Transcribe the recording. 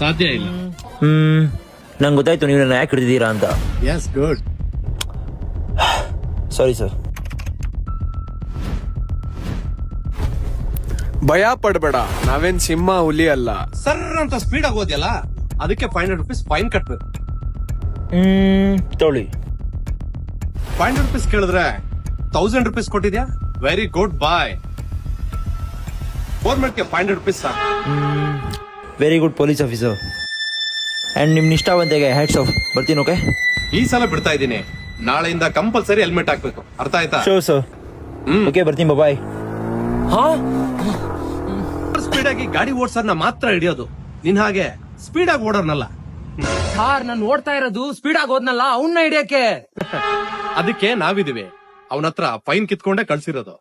ಸಾಧ್ಯ ಇಲ್ಲ. ನಂಗೆ ಗೊತ್ತಾಯ್ತು ನೀವು ನನ್ನ ಯಾಕೆ ಹಿಡಿದಿದ್ದೀರಾ ಅಂತ. Yes, good. Sorry sir. ಭಯ ಪಡ್ಬೇಡ, ನಾವೇನ್ ಸಿಂಹ ಹುಲಿ ಅಲ್ಲ. ಸರ್ ಅಂತ ಸ್ಪೀಡ್ ಆಗೋದ್ಯಲ್ಲ, ಅದಕ್ಕೆ 500 ರೂಪೀಸ್ ಫೈನ್ ಕಟ್ಬೇಕು. ತೊಳಿ. 500 ರೂಪೀಸ್ ಕೇಳಿದ್ರೆ 1000 ರೂಪೀಸ್ ಕೊಟ್ಟಿದ್ಯಾ. ವೆರಿ ಗುಡ್ ಬಾಯ್. ಗೌರ್ಮೆಂಟ್ಗೆ 500 ರೂಪೀಸ್ ಸಾಕು. Very good police officer. And ನಿಮ್ ನಿಷ್ಠಾವಂತೆಗೆ ಹ್ಯಾಟ್ಸ್ ಆಫ್. ಬರ್ತೀನಿ. ಓಕೆ, ಈ ಸಲ ಬಿಡ್ತಾ ಇದ್ದೀನಿ. ನಾಳೆಯಿಂದ ಕಂಪಲ್ಸರಿ ಹೆಲ್ಮೆಟ್ ಹಾಕ್ಬೇಕು. ಅರ್ಥ ಆಯ್ತಾ? Sure sir. ಓಕೆ, ಬರ್ತೀನಿ. ಬಾಯ್. ಸ್ಪೀಡ್ ಆಗಿ ಗಾಡಿ ಓಡ್ಸೋರ್ನ ಮಾತ್ರ ಹಿಡಿಯೋದು. ನಿನ್ ಹಾಗೆ ಸ್ಪೀಡ್ ಆಗಿ ಓಡೋರ್ನಲ್ಲ. ಸಾರ್, ನಾನು ಓಡ್ತಾ ಇರೋದು ಸ್ಪೀಡ್ ಆಗಿ ಹೋದ್ನಲ್ಲ, ಅವನ್ನ ಹಿಡಿಯಕ್ಕೆ. ಅದಕ್ಕೆ ನಾವಿದೀವಿ. ಅವನ ಹತ್ರ ಫೈನ್ ಕಿತ್ಕೊಂಡೇ ಕಳ್ಸಿರೋದು.